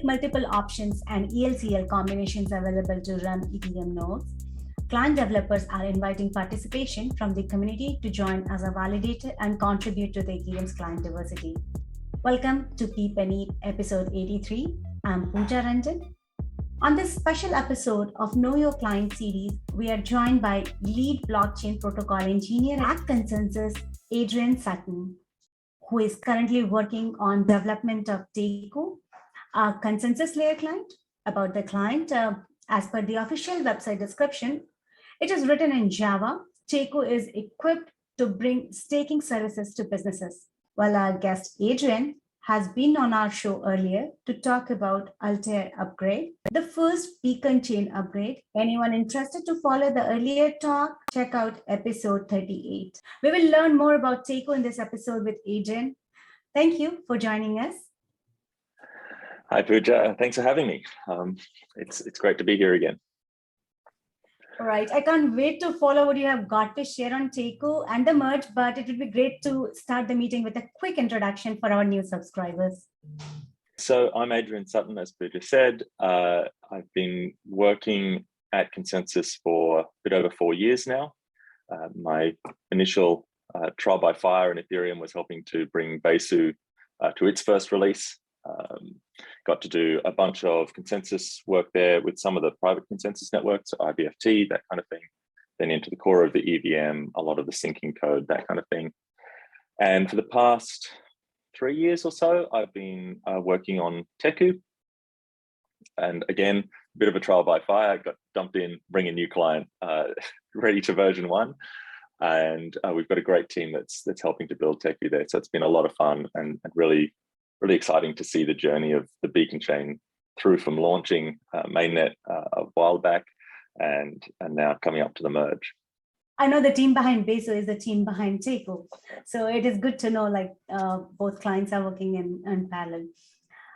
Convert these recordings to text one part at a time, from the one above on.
multiple options and ELCL combinations available to run Ethereum nodes. Client developers are inviting participation from the community to join as a validator and contribute to the Ethereum's client diversity. Welcome to PEEPanEIP episode 83. I'm Pooja Ranjan. On this special episode of Know Your Client series, we are joined by lead blockchain protocol engineer at Consensus, Adrian Sutton, who is currently working on development of Teku, a consensus layer client. About the client, as per the official website description, it is written in Java. Teku is equipped to bring staking services to businesses. While our guest Adrian has been on our show earlier to talk about Altair upgrade, the first beacon chain upgrade. Anyone interested to follow the earlier talk, check out episode 38. We will learn more about Teku in this episode with Adrian. Thank you for joining us. Hi, Pooja. Thanks for having me. It's great to be here again. All right. I can't wait to follow what you have got to share on Teku and TheMerge, but it would be great to start the meeting with a quick introduction for our new subscribers. So I'm Adrian Sutton, as Pooja said. I've been working at Consensus for a bit over 4 years now. My initial trial by fire in Ethereum was helping to bring Besu to its first release. Got to do a bunch of consensus work there with some of the private consensus networks, IBFT, that kind of thing. Then into the core of the EVM, a lot of the syncing code, that kind of thing. And for the past 3 years or so, I've been working on Teku. And again, a bit of a trial by fire, got dumped in, bring a new client ready to version 1. And we've got a great team that's helping to build Teku there. So it's been a lot of fun and really exciting to see the journey of the Beacon chain through from launching mainnet a while back and now coming up to the merge. I know the team behind Besu is the team behind Teku. So it is good to know like both clients are working in parallel.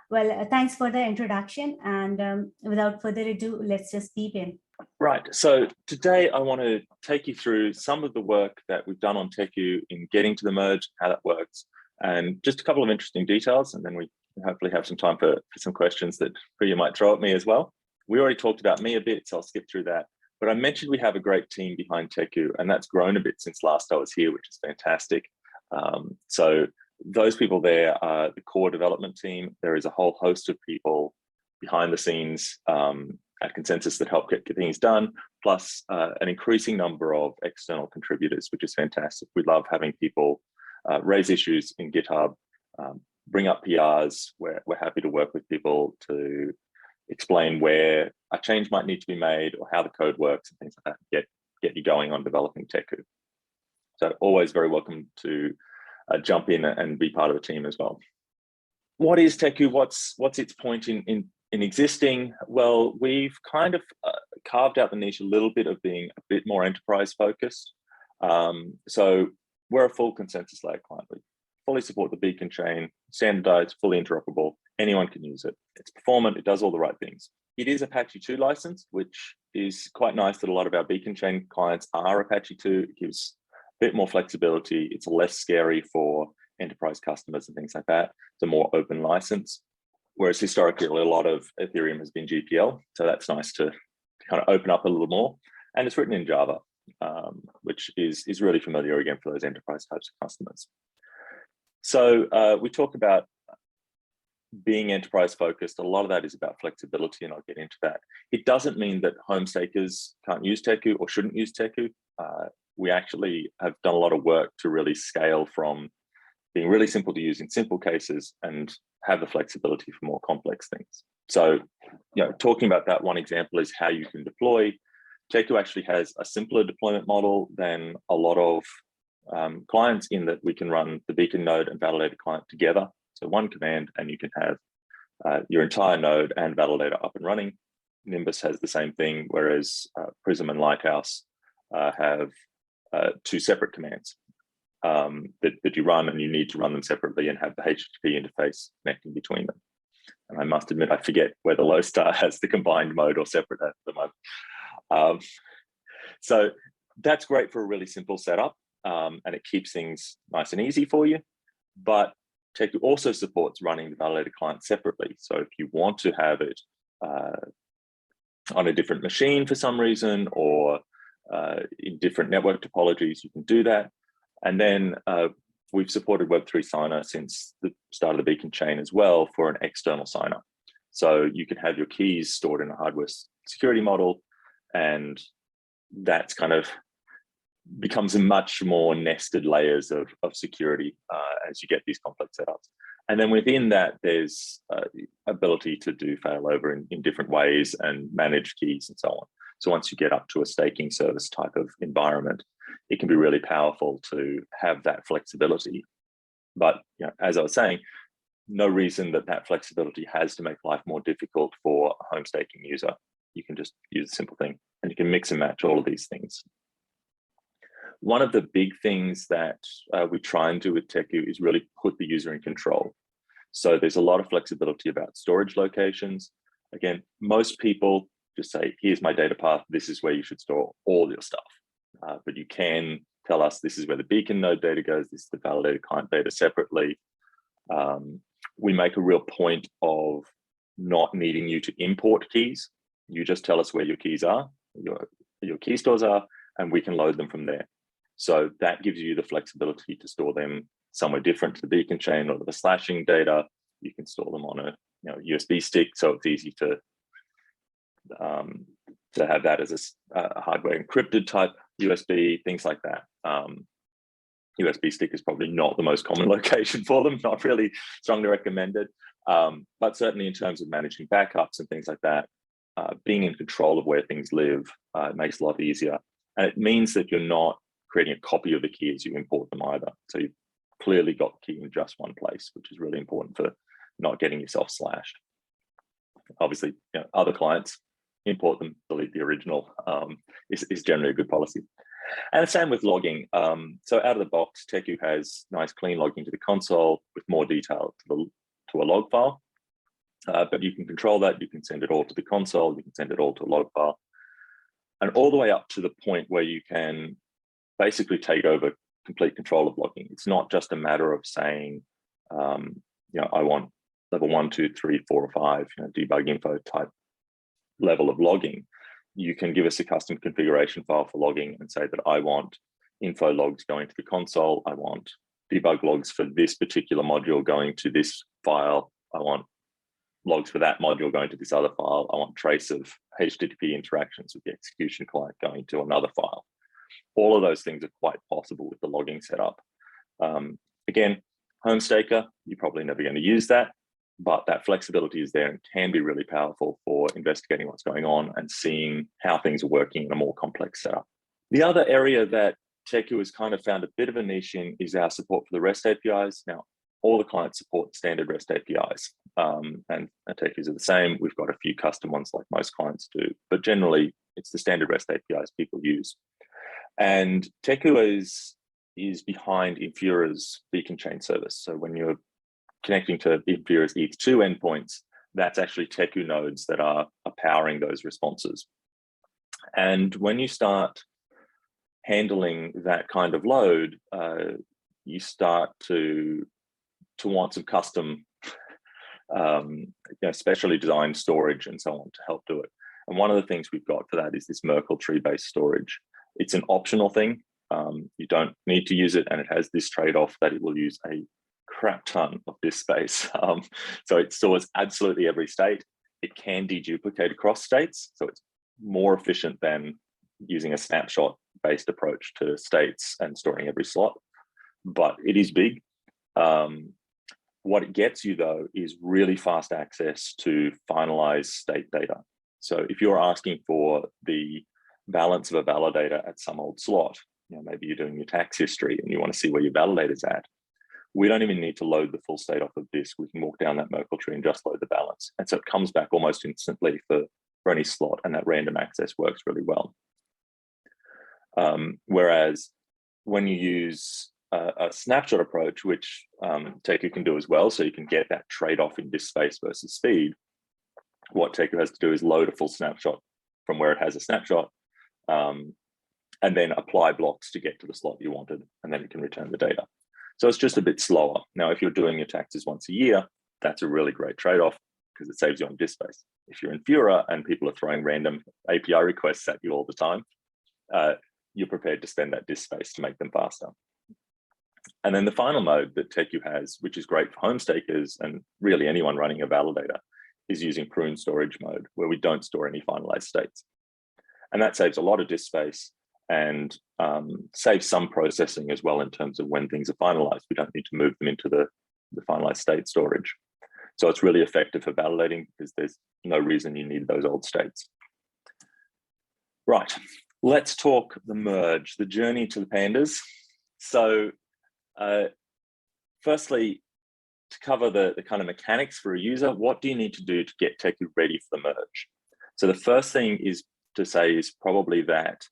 Well, thanks for the introduction. And without further ado, let's just peep in. Right. So today I want to take you through some of the work that we've done on Teku in getting to the merge, how that works, and just a couple of interesting details, and then we hopefully have some time for some questions that you might throw at me as well. We already talked about me a bit, so I'll skip through that. But I mentioned we have a great team behind Teku, and that's grown a bit since last I was here, which is fantastic. So those people there are the core development team. There is a whole host of people behind the scenes at Consensus that help get things done, plus an increasing number of external contributors, which is fantastic. We love having people raise issues in GitHub, bring up PRs. We're happy to work with people to explain where a change might need to be made or how the code works and things like that, get you going on developing Teku. So always very welcome to jump in and be part of the team as well. What is Teku? What's its point in existing? Well, we've kind of carved out the niche a little bit of being a bit more enterprise focused. So we're a full consensus layer client. We fully support the Beacon chain, standardized, fully interoperable. Anyone can use it. It's performant. It does all the right things. It is Apache 2 licensed, which is quite nice that a lot of our Beacon chain clients are Apache 2. It gives a bit more flexibility. It's less scary for enterprise customers and things like that. It's a more open license. Whereas historically, a lot of Ethereum has been GPL. So that's nice to kind of open up a little more. And it's written in Java, which is really familiar again for those enterprise types of customers. So we talk about being enterprise focused. A lot of that is about flexibility, and I'll get into that. It doesn't mean that home stakers can't use Teku or shouldn't use Teku. We actually have done a lot of work to really scale from being really simple to use in simple cases and have the flexibility for more complex things. So, talking about that, one example is how you can deploy. Teku actually has a simpler deployment model than a lot of clients in that we can run the Beacon node and validator client together. So one command and you can have your entire node and validator up and running. Nimbus has the same thing, whereas Prism and Lighthouse have 2 separate commands that you run, and you need to run them separately and have the HTTP interface connecting between them. And I must admit, I forget whether Lodestar has the combined mode or separate at the moment. So that's great for a really simple setup, and it keeps things nice and easy for you. But Teku also supports running the validator client separately. So if you want to have it on a different machine for some reason, or in different network topologies, you can do that. And then we've supported Web3 signer since the start of the Beacon chain as well for an external signer. So you can have your keys stored in a hardware security model, and that's kind of becomes a much more nested layers of security as you get these complex setups. And then within that, there's ability to do failover in different ways and manage keys and so on. So once you get up to a staking service type of environment, it can be really powerful to have that flexibility. But as I was saying, no reason that flexibility has to make life more difficult for a home staking user. You can just use a simple thing, and you can mix and match all of these things. One of the big things that we try and do with Teku is really put the user in control. So there's a lot of flexibility about storage locations. Again, most people just say, here's my data path, this is where you should store all your stuff. But you can tell us this is where the Beacon node data goes, this is the validator client data separately. We make a real point of not needing you to import keys. You just tell us where your keys are, your key stores are, and we can load them from there. So that gives you the flexibility to store them somewhere different to the Beacon chain or the slashing data. You can store them on a USB stick, so it's easy to have that as a hardware encrypted type USB, things like that. USB stick is probably not the most common location for them, not really strongly recommended. But certainly in terms of managing backups and things like that, being in control of where things live makes it a lot easier. And it means that you're not creating a copy of the key as you import them either. So you've clearly got the key in just one place, which is really important for not getting yourself slashed. Obviously, other clients import them, delete the original is generally a good policy. And the same with logging. So out of the box, Teku has nice clean logging to the console with more detail to a log file. But you can control that. You can send it all to the console. You can send it all to a log file. And all the way up to the point where you can basically take over complete control of logging. It's not just a matter of saying, I want level 1, 2, 3, 4, or 5, debug info type level of logging. You can give us a custom configuration file for logging and say that I want info logs going to the console. I want debug logs for this particular module going to this file. I want logs for that module going to this other file. I want trace of HTTP interactions with the execution client going to another file. All of those things are quite possible with the logging setup. Again, home staker, you're probably never going to use that, but that flexibility is there and can be really powerful for investigating what's going on and seeing how things are working in a more complex setup. The other area that Teku has kind of found a bit of a niche in is our support for the REST APIs. Now, all the clients support standard REST APIs, and Teku's are the same. We've got a few custom ones like most clients do, but generally it's the standard REST APIs people use. And Teku is behind Infura's Beacon chain service. So when you're connecting to Infura's ETH2 endpoints, that's actually Teku nodes that are powering those responses. And when you start handling that kind of load, you start to want some custom, specially designed storage and so on to help do it. And one of the things we've got for that is this Merkle tree-based storage. It's an optional thing. You don't need to use it, and it has this trade-off that it will use a crap ton of disk space. So it stores absolutely every state. It can deduplicate across states, so it's more efficient than using a snapshot-based approach to states and storing every slot, but it is big. What it gets you, though, is really fast access to finalized state data. So if you're asking for the balance of a validator at some old slot, maybe you're doing your tax history and you want to see where your validator's at, we don't even need to load the full state off of disk. We can walk down that Merkle tree and just load the balance. And so it comes back almost instantly for any slot, and that random access works really well. Whereas when you use a snapshot approach, which Teku can do as well, so you can get that trade-off in disk space versus speed, what Teku has to do is load a full snapshot from where it has a snapshot, and then apply blocks to get to the slot you wanted, and then it can return the data. So it's just a bit slower. Now, if you're doing your taxes once a year, that's a really great trade-off because it saves you on disk space. If you're in Fura and people are throwing random API requests at you all the time, you're prepared to spend that disk space to make them faster. And then the final mode that Teku has, which is great for home stakers and really anyone running a validator, is using prune storage mode, where we don't store any finalized states. And that saves a lot of disk space and saves some processing as well in terms of when things are finalized. We don't need to move them into the finalized state storage. So it's really effective for validating because there's no reason you need those old states. Right, let's talk the merge, the journey to the pandas. So firstly, to cover the kind of mechanics for a user, what do you need to do to get Teku ready for the merge? So the first thing is to say is probably that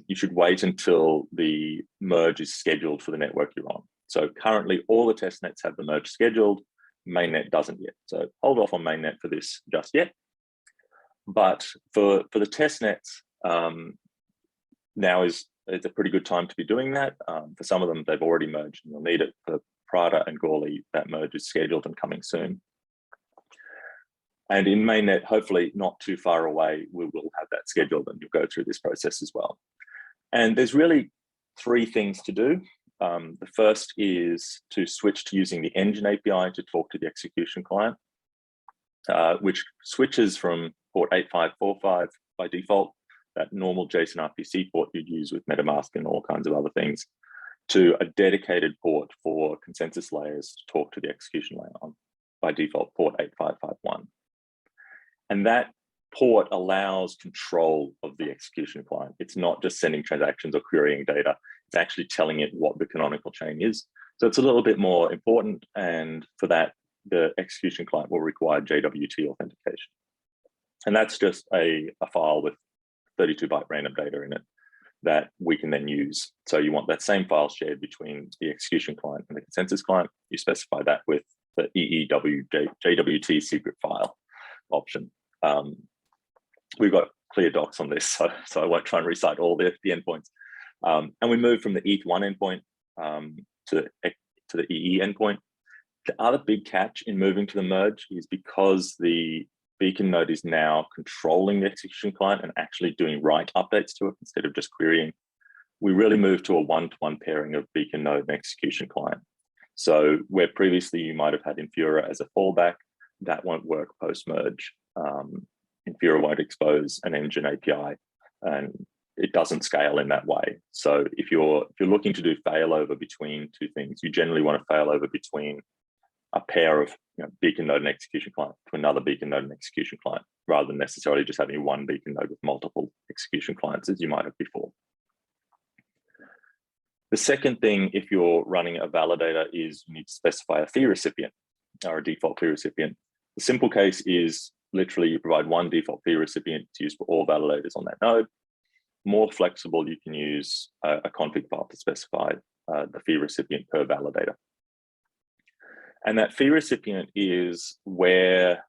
you should wait until the merge is scheduled for the network you're on. So currently all the test nets have the merge scheduled, mainnet doesn't yet. So hold off on mainnet for this just yet. But for the test nets, now it's a pretty good time to be doing that. For some of them, they've already merged and you'll need it. For Prada and Gourley, that merge is scheduled and coming soon. And in mainnet, hopefully not too far away, we will have that scheduled and you'll go through this process as well. And there's really three things to do. The first is to switch to using the engine API to talk to the execution client, which switches from port 8545 by default, that normal JSON RPC port you'd use with MetaMask and all kinds of other things, to a dedicated port for consensus layers to talk to the execution layer on, by default, port 8551. And that port allows control of the execution client. It's not just sending transactions or querying data, it's actually telling it what the canonical chain is. So it's a little bit more important, and for that, the execution client will require JWT authentication. And that's just a file with 32-byte random data in it that we can then use. So you want that same file shared between the execution client and the consensus client. You specify that with the JWT secret file option. We've got clear docs on this, so I won't try and recite all the endpoints. And we move from the ETH1 endpoint to the EE endpoint. The other big catch in moving to the merge is because the beacon node is now controlling the execution client and actually doing write updates to it instead of just querying. We really move to a one-to-one pairing of beacon node and execution client. So where previously you might have had Infura as a fallback, that won't work post-merge. Infura won't expose an engine API, and it doesn't scale in that way. So if you're looking to do failover between two things, you generally want to failover between a pair of beacon node and execution client to another beacon node and execution client, rather than necessarily just having one beacon node with multiple execution clients as you might have before. The second thing, if you're running a validator, is you need to specify a fee recipient or a default fee recipient. The simple case is literally you provide one default fee recipient to use for all validators on that node. More flexible, you can use a config file to specify the fee recipient per validator. And that fee recipient is where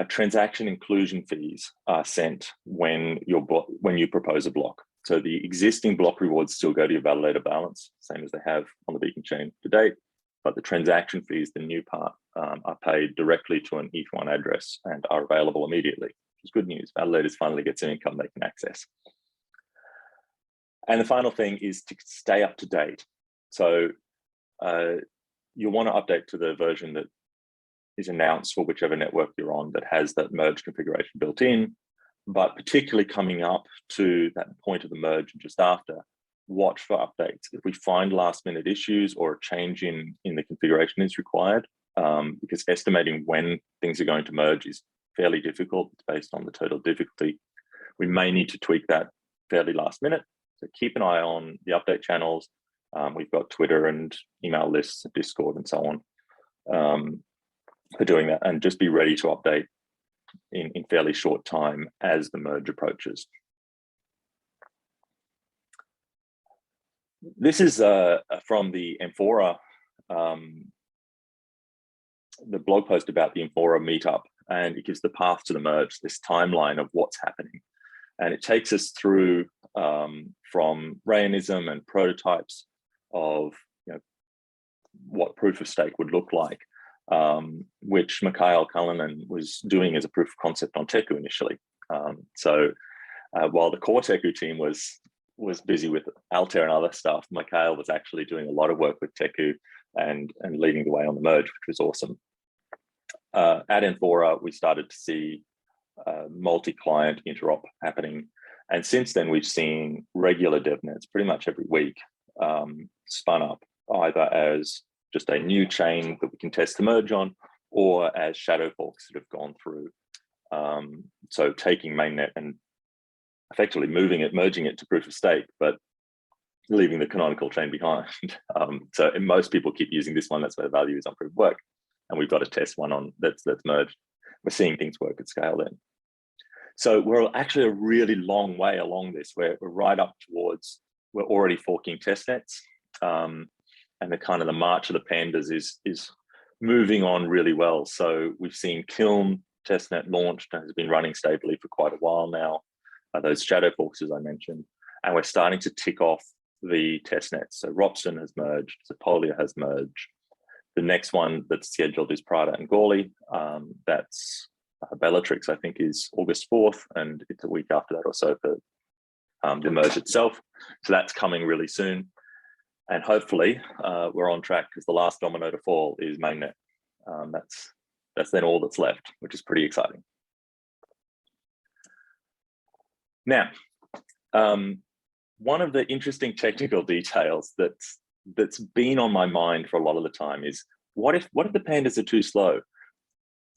transaction inclusion fees are sent when you propose a block. So the existing block rewards still go to your validator balance, same as they have on the beacon chain to date, but the transaction fees, the new part, are paid directly to an ETH1 address and are available immediately, which is good news. Validators finally get some income they can access. And the final thing is to stay up to date. So you'll want to update to the version that is announced for whichever network you're on that has that merge configuration built in, but particularly coming up to that point of the merge and just after, watch for updates. If we find last minute issues or a change in the configuration is required, because estimating when things are going to merge is fairly difficult. It's based on the total difficulty. We may need to tweak that fairly last minute. So keep an eye on the update channels. We've got Twitter and email lists, and Discord and so on for doing that, and just be ready to update in fairly short time as the merge approaches. This is from the Amphora, the blog post about the Amphora meetup, and it gives the path to the merge, this timeline of what's happening. And it takes us through from Rayonism and prototypes of what proof of stake would look like, which Mikhail Cullinan was doing as a proof of concept on Teku initially. While the core Teku team was busy with Altair and other stuff, Mikhail was actually doing a lot of work with Teku and leading the way on the merge, which was awesome. At Enfora, we started to see multi-client interop happening. And since then, we've seen regular devnets pretty much every week spun up, either as just a new chain that we can test the merge on, or as shadow forks that have gone through. So taking mainnet and effectively merging it to proof of stake, but leaving the canonical chain behind. And most people keep using this one. That's where the value is on proof of work. And we've got to test one on that's merged. We're seeing things work at scale then. So we're actually a really long way along this. We're right up towards, we're already forking testnets. And the march of the pandas is moving on really well. So we've seen Kiln testnet launched and has been running stably for quite a while now. Those shadow forks, as I mentioned, and we're starting to tick off the testnets. So Ropsten has merged, Zapolia has merged. The next one that's scheduled is Prada and Gawley. That's Bellatrix, I think, is August 4th, and it's a week after that or so for the merge itself. So that's coming really soon. And hopefully we're on track, because the last domino to fall is mainnet. That's then all that's left, which is pretty exciting. Now, one of the interesting technical details that's been on my mind for a lot of the time is, what if the pandas are too slow?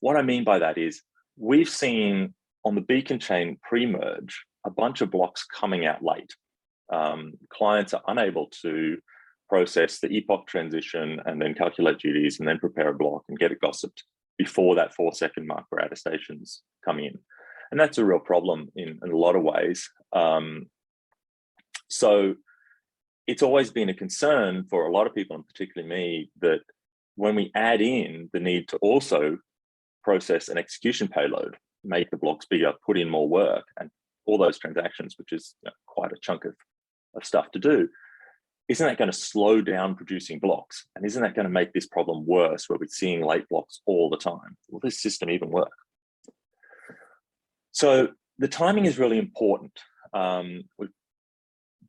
What I mean by that is, we've seen on the beacon chain pre-merge a bunch of blocks coming out late. Clients are unable to process the epoch transition and then calculate duties and then prepare a block and get it gossiped before that 4-second mark where attestations come in. And that's a real problem in a lot of ways. So it's always been a concern for a lot of people, and particularly me, that when we add in the need to also process an execution payload, make the blocks bigger, put in more work, and all those transactions, which is quite a chunk of stuff to do, isn't that going to slow down producing blocks? And isn't that going to make this problem worse, where we're seeing late blocks all the time? Will this system even work? So the timing is really important. We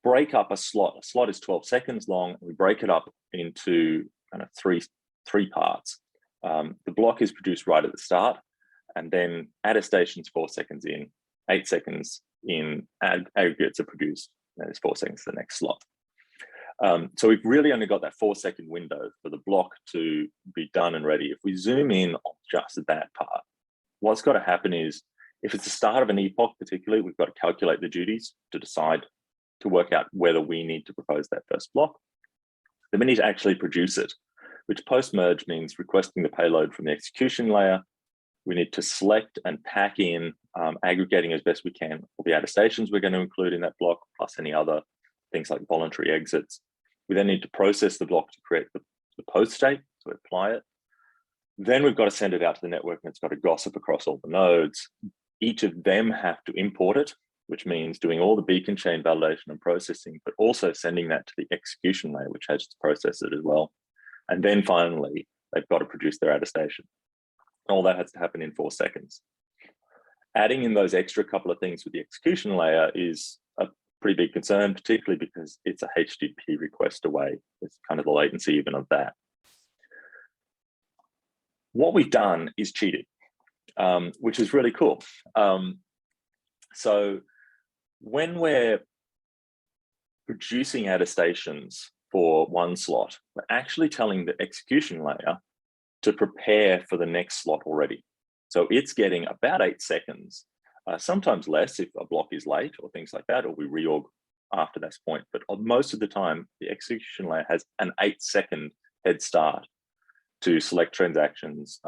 break up a slot. A slot is 12 seconds long. We break it up into three parts. The block is produced right at the start, and then attestations 4 seconds in, 8 seconds in, aggregates are produced. There's 4 seconds to the next slot. So we've really only got that 4-second window for the block to be done and ready. If we zoom in on just that part, what's got to happen is, if it's the start of an epoch particularly, we've got to calculate the duties to decide, to work out whether we need to propose that first block. Then we need to actually produce it, which post-merge means requesting the payload from the execution layer. We need to select and pack in, aggregating as best we can all the attestations we're going to include in that block, plus any other things like voluntary exits. We then need to process the block to create the post state, so apply it. Then we've got to send it out to the network, and it's got to gossip across all the nodes. Each of them have to import it, which means doing all the beacon chain validation and processing, but also sending that to the execution layer, which has to process it as well. And then finally, they've got to produce their attestation. All that has to happen in 4 seconds. Adding in those extra couple of things with the execution layer is a pretty big concern, particularly because it's a HTTP request away. It's kind of the latency even of that. What we've done is cheated, which is really cool. So when we're producing attestations for one slot, we're actually telling the execution layer to prepare for the next slot already. So it's getting about 8 seconds, sometimes less if a block is late or things like that, or we reorg after that point. But most of the time, the execution layer has an 8-second head start to select transactions,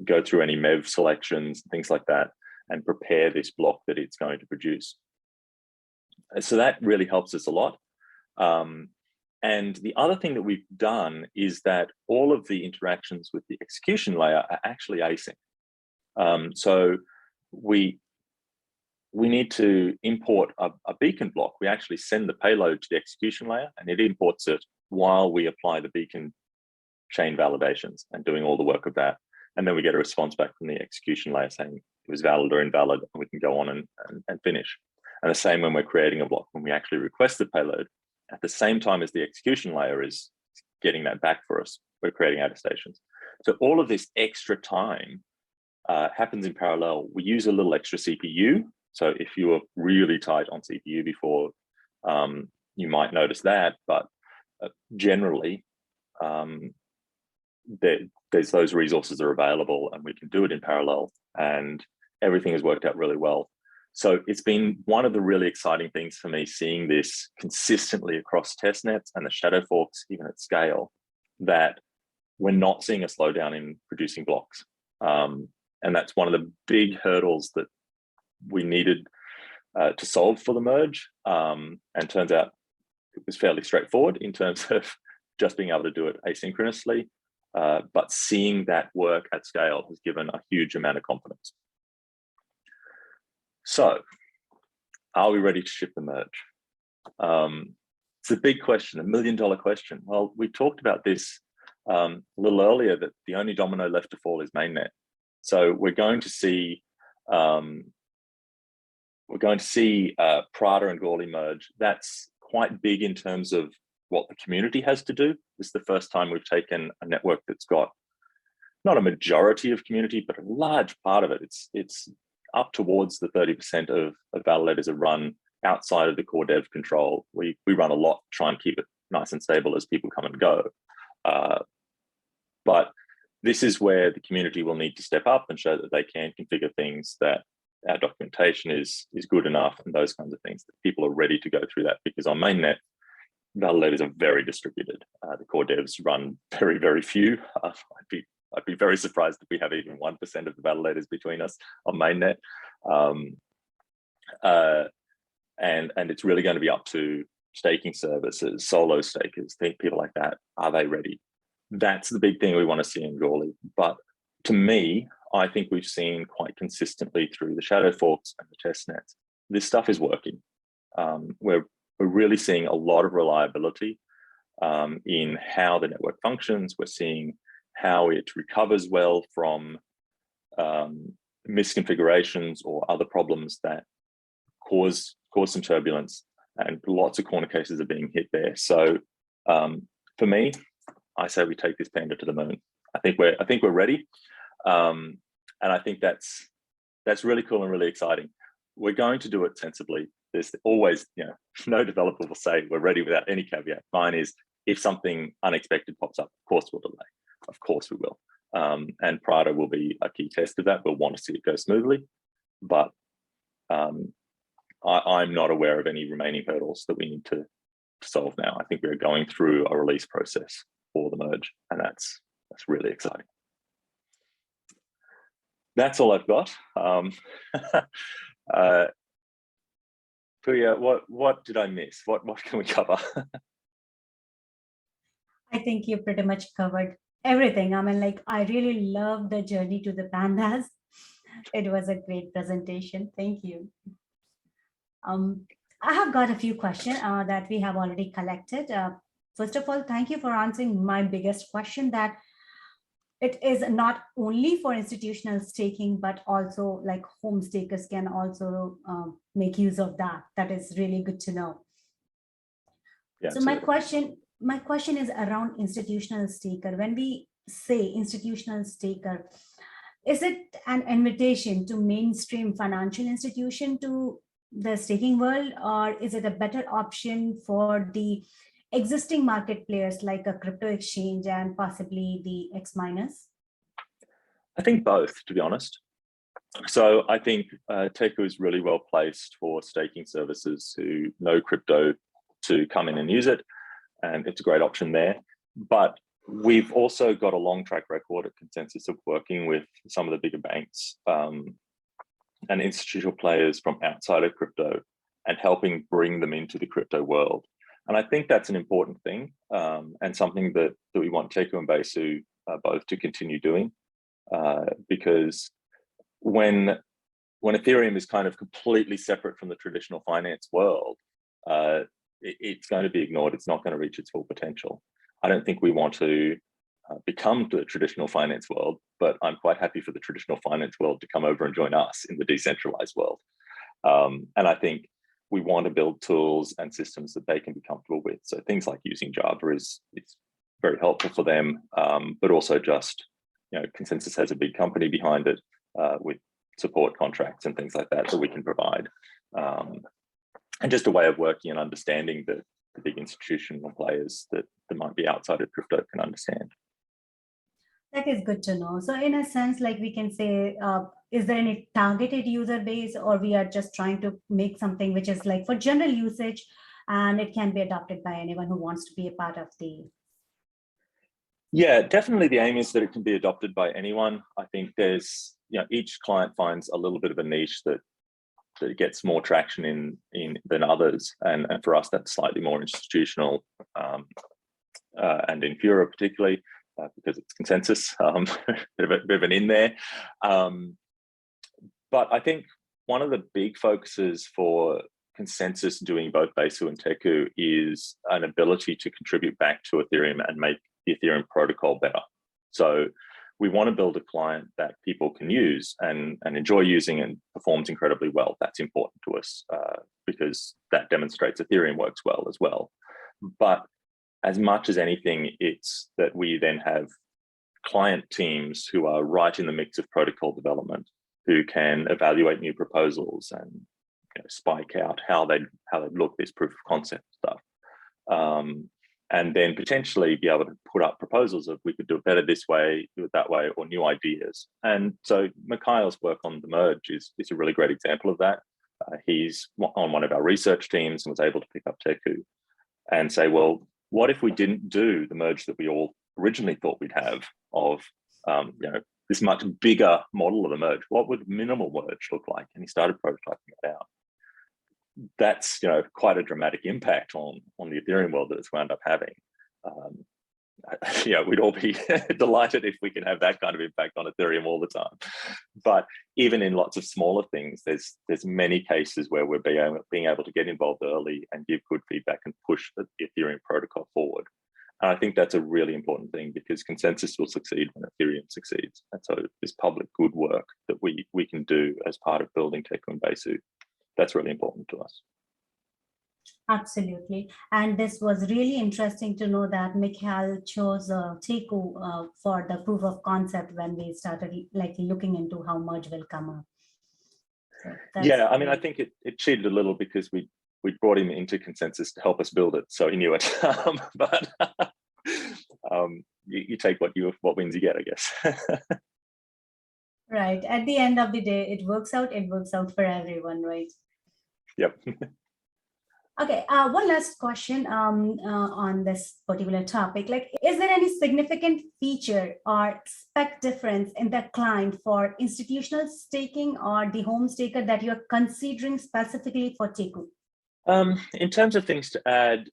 go through any MEV selections, things like that, and prepare this block that it's going to produce. So that really helps us a lot. And the other thing that we've done is that all of the interactions with the execution layer are actually async. So we need to import a beacon block. We actually send the payload to the execution layer, and it imports it while we apply the beacon chain validations and doing all the work of that. And then we get a response back from the execution layer saying it was valid or invalid, and we can go on and finish. And the same when we're creating a block, when we actually request the payload, at the same time as the execution layer is getting that back for us, we're creating attestations. So all of this extra time happens in parallel. We use a little extra CPU. So if you were really tight on CPU before, you might notice that, but generally, there's those resources are available and we can do it in parallel, and everything has worked out really well. So it's been one of the really exciting things for me, seeing this consistently across testnets and the shadow forks, even at scale, that we're not seeing a slowdown in producing blocks. And that's one of the big hurdles that we needed to solve for the merge. And turns out it was fairly straightforward in terms of just being able to do it asynchronously. But seeing that work at scale has given a huge amount of confidence. So, are we ready to ship the merge? It's a big question, $1 million question. Well, we talked about this a little earlier, that the only domino left to fall is mainnet. So we're going to see Prada and Gourley merge. That's quite big in terms of what the community has to do. This is the first time we've taken a network that's got not a majority of community, but a large part of it. It's up towards the 30% of validators are run outside of the core dev control. We run a lot to try and keep it nice and stable as people come and go. But this is where the community will need to step up and show that they can configure things, that our documentation is good enough, and those kinds of things, that people are ready to go through that. Because on mainnet, validators are very distributed. The core devs run very, very few. I'd be very surprised if we have even 1% of the validators between us on mainnet. And it's really going to be up to staking services, solo stakers, people like that. Are they ready? That's the big thing we want to see in Gourley. But to me, I think we've seen quite consistently through the shadow forks and the test nets, this stuff is working. We're really seeing a lot of reliability in how the network functions. We're seeing how it recovers well from misconfigurations or other problems that cause some turbulence, and lots of corner cases are being hit there. So for me, I say we take this panda to the moon. I think we're ready, and I think that's really cool and really exciting. We're going to do it sensibly. There's always, no developer will say we're ready without any caveat. Mine is, if something unexpected pops up, of course we'll delay. Of course we will. And Prada will be a key test of that. We'll want to see it go smoothly, but I'm not aware of any remaining hurdles that we need to solve now. I think we're going through a release process for the merge, and that's really exciting. That's all I've got. Priya, what did I miss? What can we cover? I think you pretty much covered everything. I mean, I really love the journey to the pandas. It was a great presentation. Thank you. I have got a few questions that we have already collected. First of all, thank you for answering my biggest question, that it is not only for institutional staking, but also home stakers can also make use of that. That is really good to know. Yeah, so my question is around institutional staker. When we say institutional staker, is it an invitation to mainstream financial institution to the staking world, or is it a better option for the existing market players like a crypto exchange and possibly the X miners? I think both, to be honest. So I think Teku is really well placed for staking services who know crypto to come in and use it, and it's a great option there. But we've also got a long track record at Consensus of working with some of the bigger banks and institutional players from outside of crypto and helping bring them into the crypto world. And I think that's an important thing, and something that we want Teku and Besu both to continue doing, because when Ethereum is kind of completely separate from the traditional finance world, it's going to be ignored. It's not going to reach its full potential. I don't think we want to become the traditional finance world, but I'm quite happy for the traditional finance world to come over and join us in the decentralized world. And I think we want to build tools and systems that they can be comfortable with. So things like using Java is very helpful for them, but also just, Consensus has a big company behind it with support contracts and things like that we can provide. And just a way of working and understanding the big institutional players that might be outside of crypto can understand. That is good to know. So in a sense, like we can say, is there any targeted user base, or we are just trying to make something which is like for general usage and it can be adopted by anyone who wants to be a part of the... Yeah, definitely the aim is that it can be adopted by anyone. I think there's, each client finds a little bit of a niche that gets more traction in than others. And for us, that's slightly more institutional and in Europe particularly. Because it's Consensus, bit of an in there. But I think one of the big focuses for Consensus doing both Besu and Teku is an ability to contribute back to Ethereum and make the Ethereum protocol better. So we want to build a client that people can use and enjoy using and performs incredibly well. That's important to us because that demonstrates Ethereum works well as well. But as much as anything, it's that we then have client teams who are right in the mix of protocol development, who can evaluate new proposals and spike out how they look, this proof of concept stuff, and then potentially be able to put up proposals of we could do it better this way, do it that way, or new ideas. And so Mikhail's work on TheMerge is a really great example of that. He's on one of our research teams and was able to pick up Teku and say, well, what if we didn't do the merge that we all originally thought we'd have of, this much bigger model of the merge? What would minimal merge look like? And he started prototyping it out. That's, quite a dramatic impact on the Ethereum world that it's wound up having. We'd all be delighted if we can have that kind of impact on Ethereum all the time. But even in lots of smaller things, there's many cases where we're being able to get involved early and give good feedback and push the Ethereum protocol forward. And I think that's a really important thing because Consensus will succeed when Ethereum succeeds. And so this public good work that we can do as part of building Teku and Besu, that's really important to us. Absolutely. And this was really interesting to know that Mikhail chose Teku for the proof of concept when we started looking into how merge will come up. So yeah, I mean, I think it cheated a little because we brought him into Consensus to help us build it, so he knew it. But you take what wins you get, I guess. Right. At the end of the day, it works out for everyone, right? Yep. Okay, one last question on this particular topic. Is there any significant feature or spec difference in the client for institutional staking or the home staker that you're considering specifically for Teku? In terms of things to add,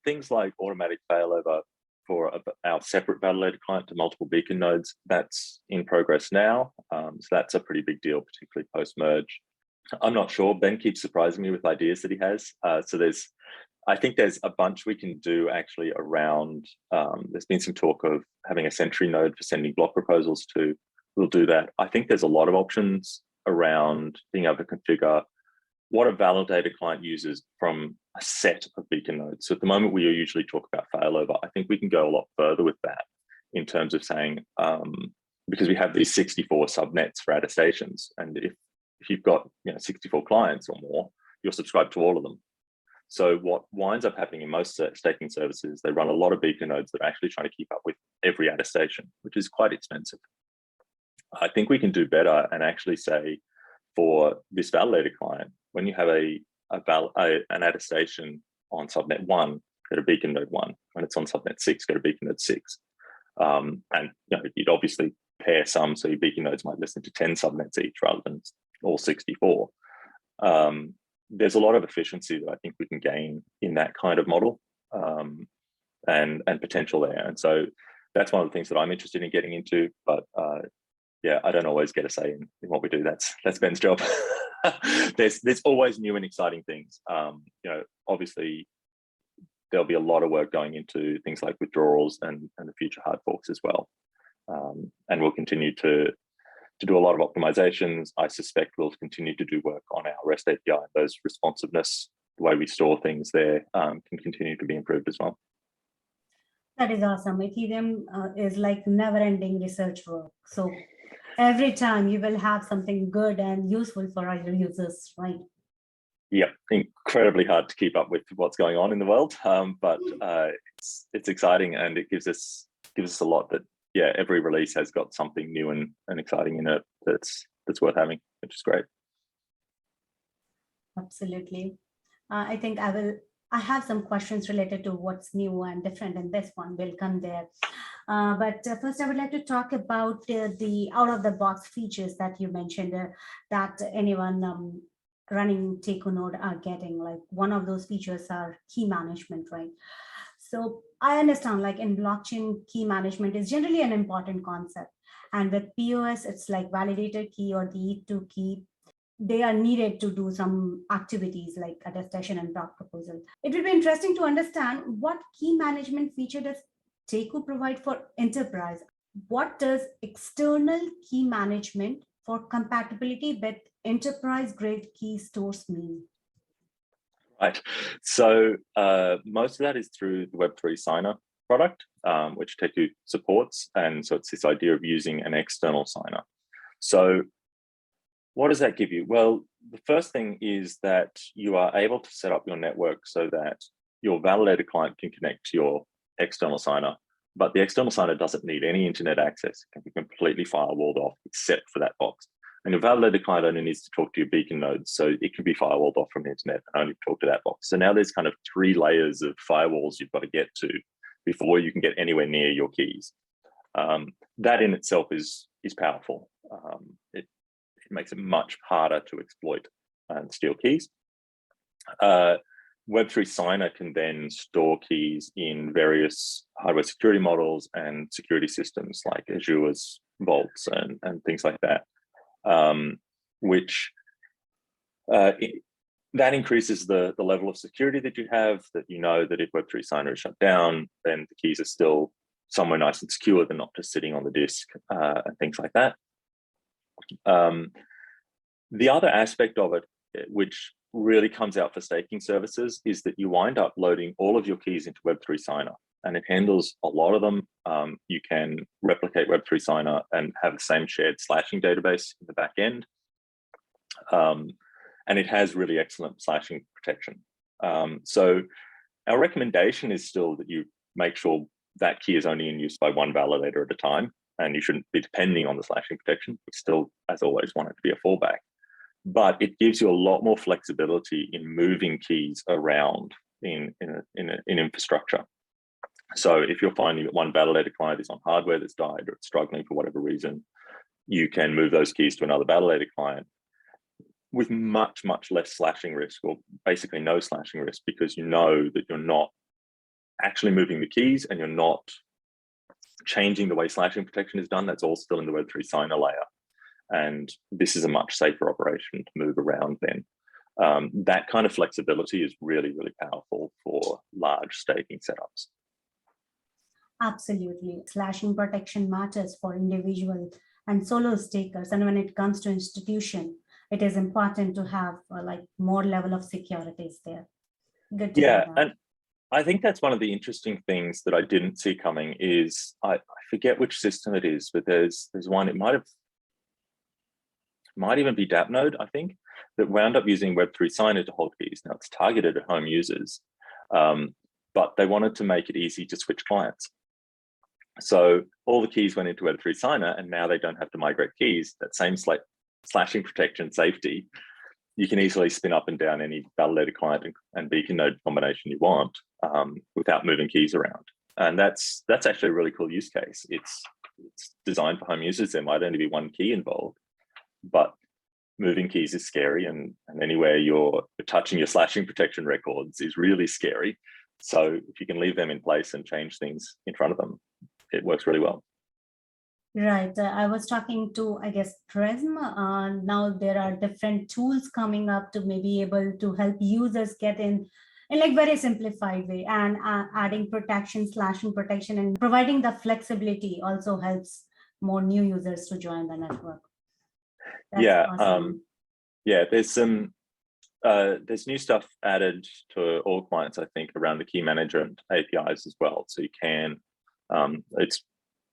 things like automatic failover for our separate validator client to multiple beacon nodes, that's in progress now. So that's a pretty big deal, particularly post-merge. I'm not sure. Ben keeps surprising me with ideas that he has. So I think there's a bunch we can do actually around, there's been some talk of having a Sentry node for sending block proposals to. We'll do that. I think there's a lot of options around being able to configure what a validator client uses from a set of beacon nodes. So at the moment, we usually talk about failover. I think we can go a lot further with that in terms of saying, because we have these 64 subnets for attestations, and if you've got 64 clients or more, you're subscribed to all of them. So what winds up happening in most staking services, they run a lot of beacon nodes that are actually trying to keep up with every attestation, which is quite expensive. I think we can do better and actually say for this validator client, when you have an attestation on subnet 1, go to beacon node 1. When it's on subnet 6, go to beacon node 6. And you'd obviously pair some, so your beacon nodes might listen to 10 subnets each rather than all 64. There's a lot of efficiency that I think we can gain in that kind of model and potential there. And so that's one of the things that I'm interested in getting into. But yeah, I don't always get a say in what we do. That's Ben's job. There's always new and exciting things. Obviously, there'll be a lot of work going into things like withdrawals and the future hard forks as well. And we'll continue to do a lot of optimizations. I suspect we'll continue to do work on our REST API. Those responsiveness, the way we store things there, can continue to be improved as well. That is awesome. Ethereum is like never-ending research work. So every time you will have something good and useful for our users, right? Yeah, incredibly hard to keep up with what's going on in the world, but it's exciting, and it gives us a lot that, yeah, every release has got something new and exciting in it that's worth having, which is great. Absolutely. I think I have some questions related to what's new and different in this one. We'll come there. But first, I would like to talk about the out-of-the-box features that you mentioned that anyone running Teku node are getting. Like one of those features are key management, right? So I understand, like in blockchain, key management is generally an important concept. And with POS, it's like validator key or the E2 key. They are needed to do some activities like attestation and block proposal. It will be interesting to understand what key management feature does Teku provide for enterprise. What does external key management for compatibility with enterprise-grade key stores mean? Right. So most of that is through the Web3 signer product, which Teku supports. And so it's this idea of using an external signer. So what does that give you? Well, the first thing is that you are able to set up your network so that your validator client can connect to your external signer, but the external signer doesn't need any internet access. It can be completely firewalled off except for that box. And your validator client only needs to talk to your beacon nodes, so it can be firewalled off from the internet and only talk to that box. So now there's kind of 3 layers of firewalls you've got to get to before you can get anywhere near your keys. That in itself is powerful. It makes it much harder to exploit and steal keys. Web3 signer can then store keys in various hardware security models and security systems like Azure's vaults and things like that, that increases the level of security that you have, that you know that if Web3 signer is shut down, then the keys are still somewhere nice and secure. They're not just sitting on the disk and things like that. The other aspect of it, which really comes out for staking services, is that you wind up loading all of your keys into Web3 signer, and it handles a lot of them. You can replicate Web3 signer and have the same shared slashing database in the back end. And it has really excellent slashing protection. So our recommendation is still that you make sure that key is only in use by one validator at a time, and you shouldn't be depending on the slashing protection. We still, as always, want it to be a fallback. But it gives you a lot more flexibility in moving keys around in infrastructure. So if you're finding that one validator client is on hardware that's died or it's struggling for whatever reason, you can move those keys to another validator client with much, much less slashing risk, or basically no slashing risk, because you know that you're not actually moving the keys and you're not changing the way slashing protection is done. That's all still in the Web3 signer layer. And this is a much safer operation to move around then. That kind of flexibility is really, really powerful for large staking setups. Absolutely. Slashing protection matters for individual and solo stakers. And when it comes to institution, it is important to have like more level of securities there. Good to yeah, and I think that's one of the interesting things that I didn't see coming is, I forget which system it is, but there's one, it might even be DAppNode, I think, that wound up using Web3 signer to hold keys. Now it's targeted at home users, but they wanted to make it easy to switch clients. So all the keys went into Web3 signer, and now they don't have to migrate keys. That same slashing protection safety, you can easily spin up and down any validator client and beacon node combination you want without moving keys around. And that's actually a really cool use case. It's designed for home users. There might only be one key involved, but moving keys is scary, and anywhere you're touching your slashing protection records is really scary. So if you can leave them in place and change things in front of them, it works really well. Right. I was talking to, I guess, Prism. Now there are different tools coming up to maybe able to help users get in in like very simplified way, and adding protection, slashing protection, and providing the flexibility also helps more new users to join the network. That's awesome. Yeah, there's new stuff added to all clients, I think, around the key management APIs as well. So you can, it's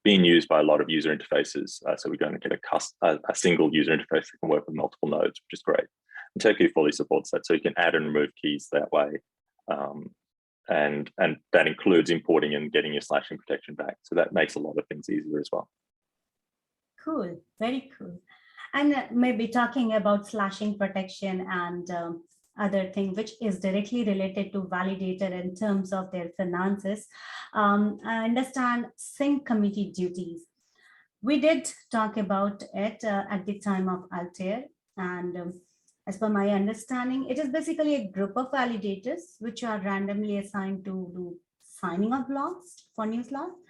being used by a lot of user interfaces. So we're going to get a single user interface that can work with multiple nodes, which is great. And Teku fully supports that. So you can add and remove keys that way. And that includes importing and getting your slashing protection back. So that makes a lot of things easier as well. Cool, very cool. And maybe talking about slashing protection and other thing, which is directly related to validator in terms of their finances. I understand sync committee duties. We did talk about it at the time of Altair, and as per my understanding, it is basically a group of validators which are randomly assigned to do signing of blocks for new slots.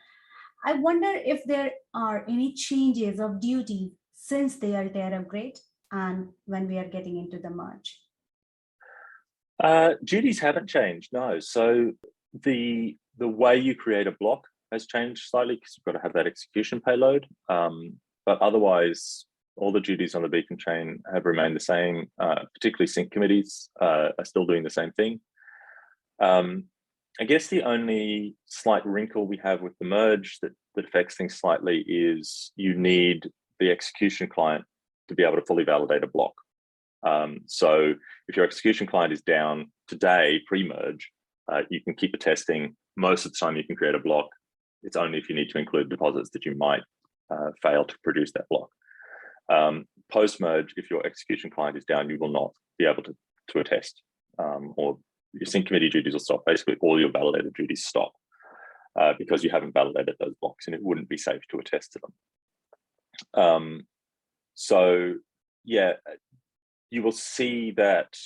I wonder if there are any changes of duties since the Altair upgrade and when we are getting into the merge. Duties haven't changed, no. So the way you create a block has changed slightly because you've got to have that execution payload. But otherwise, all the duties on the beacon chain have remained the same, particularly sync committees are still doing the same thing. I guess the only slight wrinkle we have with the merge that affects things slightly is you need the execution client to be able to fully validate a block. So if your execution client is down today, pre-merge, you can keep the testing. Most of the time you can create a block. It's only if you need to include deposits that you might fail to produce that block. Post-merge, if your execution client is down, you will not be able to attest, or your sync committee duties will stop. Basically, all your validator duties stop because you haven't validated those blocks, and it wouldn't be safe to attest to them. So yeah, you will see that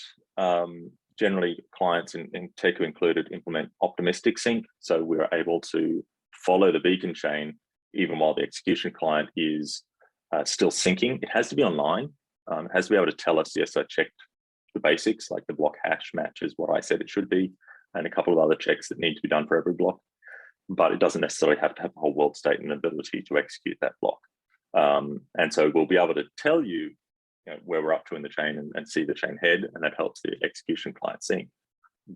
generally clients in Teku included implement optimistic sync. So we're able to follow the beacon chain even while the execution client is still syncing. It has to be online. It has to be able to tell us, yes, I checked the basics, like the block hash matches what I said it should be, and a couple of other checks that need to be done for every block. But it doesn't necessarily have to have a whole world state and ability to execute that block. And so we'll be able to tell you, where we're up to in the chain and see the chain head, and that helps the execution client sync.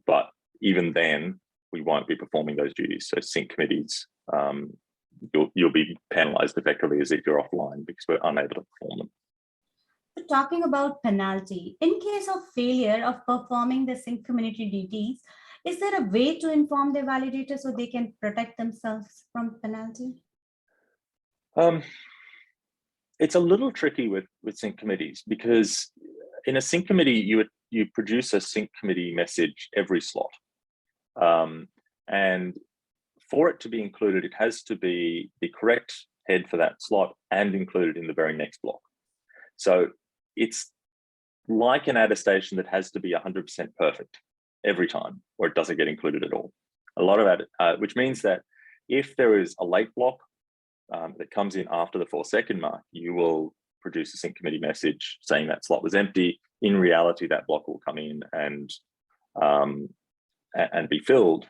But even then, we won't be performing those duties. So sync committees, you'll be penalized effectively as if you're offline because we're unable to perform them. Talking about penalty, in case of failure of performing the sync community duties, is there a way to inform the validator so they can protect themselves from penalty? It's a little tricky with sync committees because in a sync committee, you produce a sync committee message every slot. And for it to be included, it has to be the correct head for that slot and included in the very next block. So it's like an attestation that has to be 100% perfect every time, or it doesn't get included at all. A lot of that, which means that if there is a late block that comes in after the 4-second mark, you will produce a sync committee message saying that slot was empty. In reality, that block will come in and be filled.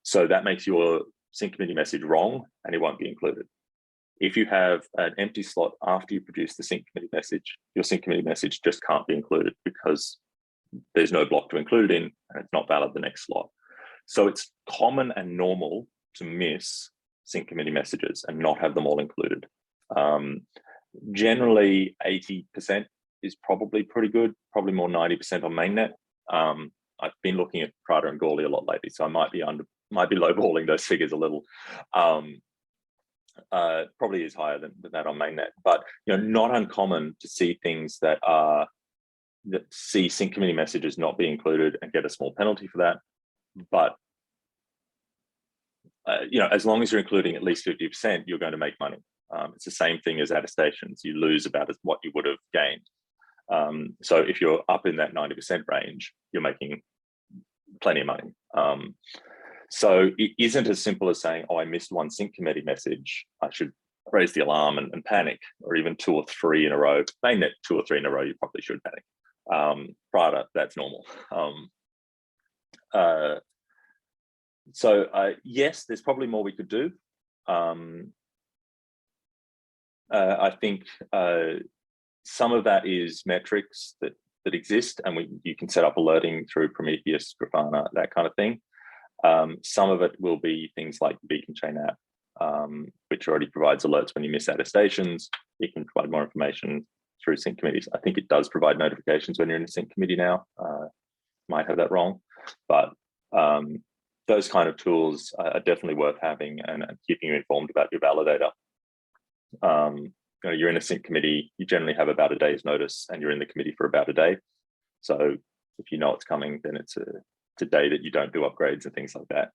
So that makes your sync committee message wrong and it won't be included. If you have an empty slot after you produce the sync committee message, your sync committee message just can't be included because there's no block to include in and it's not valid the next slot. So it's common and normal to miss sync committee messages and not have them all included. Generally 80% is probably pretty good, probably more 90% on mainnet. I've been looking at Prada and Gawley a lot lately, so I might be lowballing those figures a little. Probably is higher than that on mainnet, but not uncommon to see things that see sync committee messages not be included and get a small penalty for that. But as long as you're including at least 50%, you're going to make money. It's the same thing as attestations. You lose about what you would have gained. So if you're up in that 90% range, you're making plenty of money. So it isn't as simple as saying, oh, I missed one sync committee message, I should raise the alarm and panic, or even 2 or 3 in a row. Mainnet 2 or 3 in a row, you probably should panic. Prada, that's normal. Yes, there's probably more we could do. I think some of that is metrics that exist, and you can set up alerting through Prometheus, Grafana, that kind of thing. Some of it will be things like Beacon Chain app, which already provides alerts when you miss attestations. You can provide more information through sync committees. I think it does provide notifications when you're in a sync committee now. Might have that wrong, but those kind of tools are definitely worth having and keeping you informed about your validator. You're in a sync committee, you generally have about a day's notice, and you're in the committee for about a day. So if you know it's coming, then it's a day that you don't do upgrades and things like that.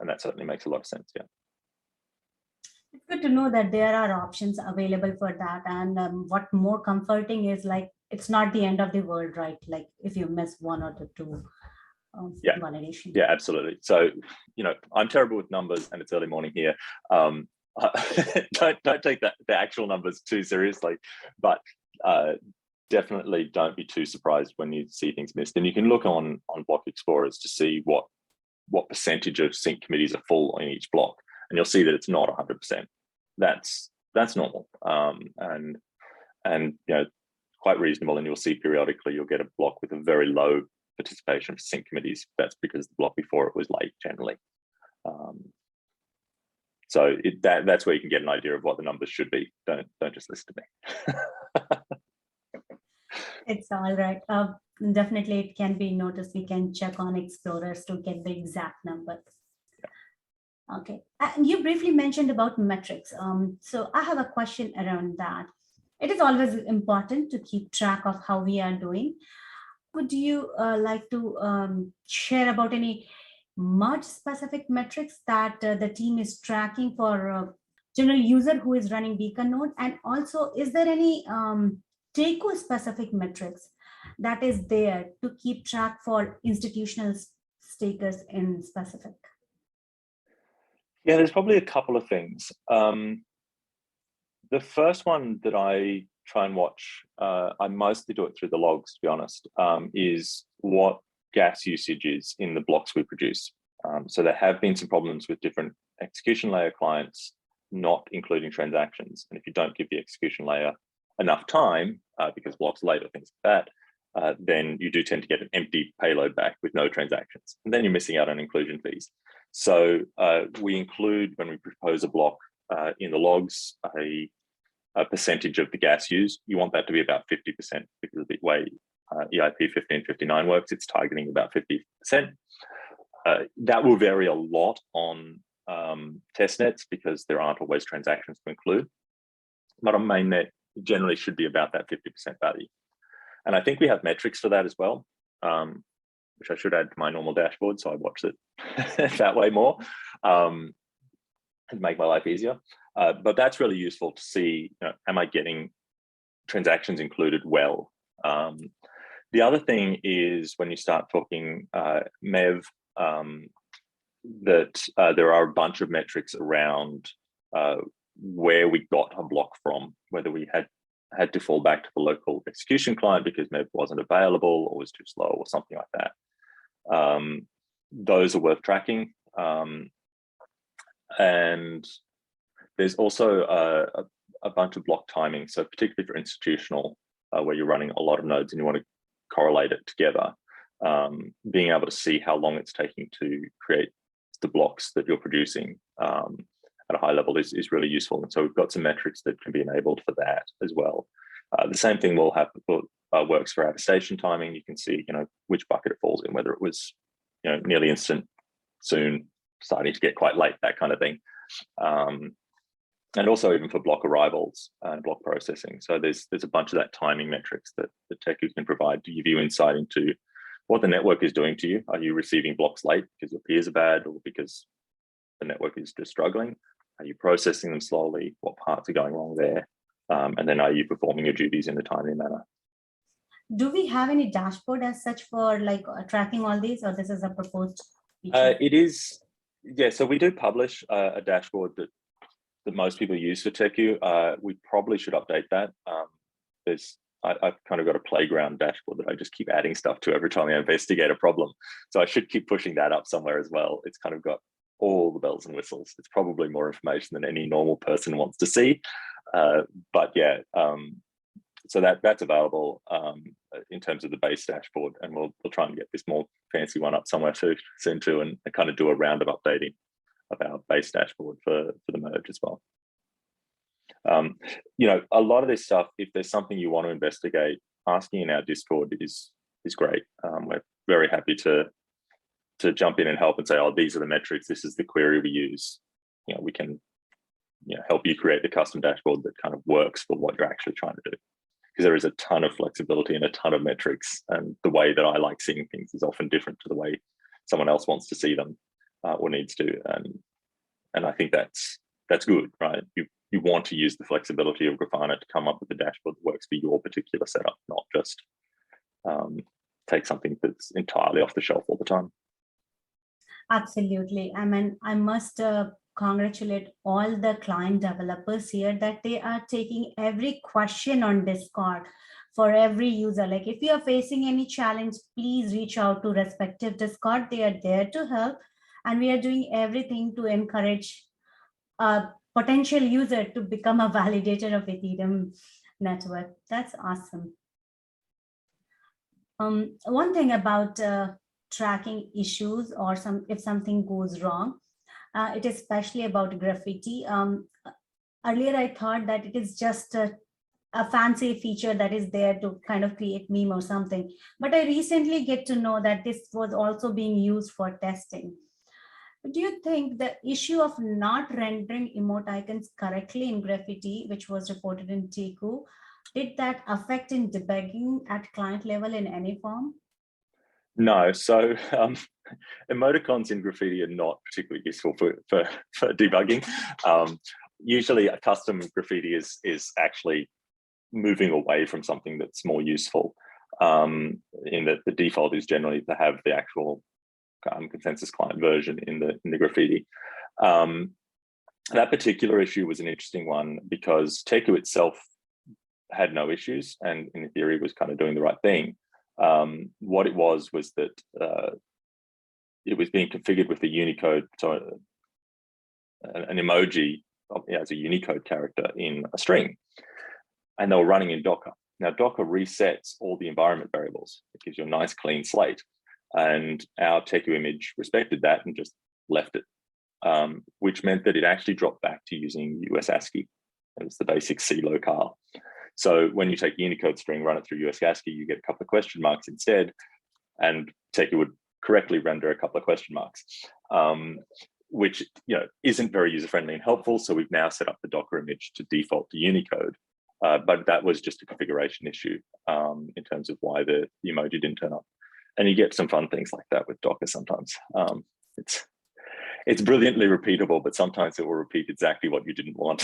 And that certainly makes a lot of sense, yeah. It's good to know that there are options available for that. And what more comforting is, like, it's not the end of the world, right? Like if you miss one or two validation. Yeah, absolutely. So, I'm terrible with numbers and it's early morning here. Don't take the actual numbers too seriously, but definitely don't be too surprised when you see things missed. And you can look on block explorers to see what percentage of sync committees are full in each block, and you'll see that it's not 100%. That's normal, and quite reasonable. And you'll see periodically you'll get a block with a very low participation for sync committees. That's because the block before it was late generally. So that's where you can get an idea of what the numbers should be. Don't just listen to me. It's all right. Definitely it can be noticed. We can check on explorers to get the exact number. Yeah. Okay. And you briefly mentioned about metrics. So I have a question around that. It is always important to keep track of how we are doing. Would you like to share about any merge specific metrics that the team is tracking for a general user who is running Beacon node? And also, is there any Teku specific metrics that is there to keep track for institutional stakers in specific? Yeah, there's probably a couple of things. The first one that I try and watch, I mostly do it through the logs, to be honest, is what gas usage is in the blocks we produce. So there have been some problems with different execution layer clients not including transactions. And if you don't give the execution layer enough time, because blocks late or things like that, then you do tend to get an empty payload back with no transactions. And then you're missing out on inclusion fees. So we include, when we propose a block in the logs, a percentage of the gas used. You want that to be about 50%, because of the way EIP 1559 works, it's targeting about 50%. That will vary a lot on testnets because there aren't always transactions to include. But on mainnet, it generally should be about that 50% value. And I think we have metrics for that as well, which I should add to my normal dashboard, so I watch it that way more and make my life easier. But that's really useful to see, am I getting transactions included well? The other thing is when you start talking MEV, that there are a bunch of metrics around where we got a block from, whether we had to fall back to the local execution client because MEV wasn't available or was too slow or something like that. Those are worth tracking. And there's also a bunch of block timing. So particularly for institutional, where you're running a lot of nodes and you want to correlate it together, being able to see how long it's taking to create the blocks that you're producing at a high level is really useful. And so we've got some metrics that can be enabled for that as well. The same thing will have works for attestation timing. You can see, which bucket it falls in, whether it was, nearly instant, soon, starting to get quite late, that kind of thing. And also even for block arrivals and block processing. So there's a bunch of that timing metrics that the Teku can provide to give you insight into what the network is doing to you. Are you receiving blocks late because your peers are bad or because the network is just struggling? Are you processing them slowly? What parts are going wrong there? And then are you performing your duties in a timely manner? Do we have any dashboard as such for tracking all these, or this is a proposed feature? It is, yeah. So we do publish a dashboard that most people use for Teku. We probably should update that. There's I've kind of got a playground dashboard that I just keep adding stuff to every time I investigate a problem. So I should keep pushing that up somewhere as well. It's kind of got all the bells and whistles. It's probably more information than any normal person wants to see. But yeah, so that's available in terms of the base dashboard, and we'll try and get this more fancy one up somewhere too soon too, and kind of do a round of updating of our base dashboard for the merge as well. You know, a lot of this stuff, if there's something you want to investigate, asking in our Discord is great. We're very happy to jump in and help and say, oh, these are the metrics, this is the query we use. You know, we can, you know, help you create the custom dashboard that kind of works for what you're actually trying to do. Because there is a ton of flexibility and a ton of metrics, and the way that I like seeing things is often different to the way someone else wants to see them or needs to. And I think that's good, right? You want to use the flexibility of Grafana to come up with a dashboard that works for your particular setup, not just take something that's entirely off the shelf all the time. Absolutely. I mean, I must congratulate all the client developers here that they are taking every question on Discord for every user. Like if you are facing any challenge, please reach out to respective Discord. They are there to help. And we are doing everything to encourage a potential user to become a validator of Ethereum network. That's awesome. One thing about tracking issues, or if something goes wrong, it is especially about graffiti. Earlier, I thought that it is just a fancy feature that is there to kind of create meme or something. But I recently get to know that this was also being used for testing. Do you think the issue of not rendering emoticons correctly in graffiti, which was reported in Teku, did that affect in debugging at client level in any form? No, so emoticons in graffiti are not particularly useful for debugging. Usually a custom graffiti is actually moving away from something that's more useful, in that the default is generally to have the actual consensus client version in the graffiti. That particular issue was an interesting one because Teku itself had no issues, and in theory was kind of doing the right thing. What it was that it was being configured with the Unicode, so an emoji as a Unicode character in a string, and they were running in Docker. Now Docker resets all the environment variables. It gives you a nice clean slate, and our Teku image respected that and just left it, which meant that it actually dropped back to using US ASCII. It was the basic C locale. So when you take a Unicode string, run it through US ASCII, you get a couple of question marks instead, and Teku would correctly render a couple of question marks, which isn't very user-friendly and helpful. So we've now set up the Docker image to default to Unicode, but that was just a configuration issue in terms of why the emoji didn't turn up. And you get some fun things like that with Docker sometimes. It's brilliantly repeatable, but sometimes it will repeat exactly what you didn't want.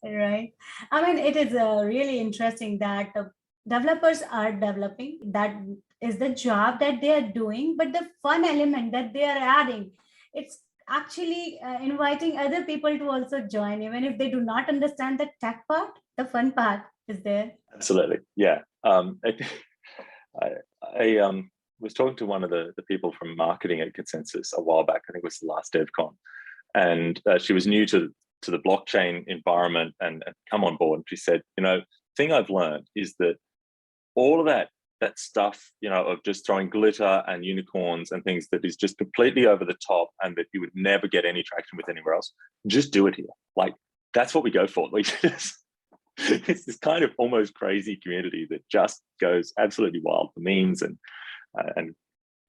Right. I mean, it is really interesting that developers are developing. That is the job that they are doing, but the fun element that they are adding, it's actually inviting other people to also join, even if they do not understand the tech part. The fun part is there. Absolutely, yeah. I was talking to one of the people from marketing at Consensus a while back. I think it was the last DevCon, and she was new to the blockchain environment and come on board. And she said, thing I've learned is that all of that stuff, of just throwing glitter and unicorns and things that is just completely over the top and that you would never get any traction with anywhere else, just do it here. Like, that's what we go for. Like, it's this kind of almost crazy community that just goes absolutely wild for memes and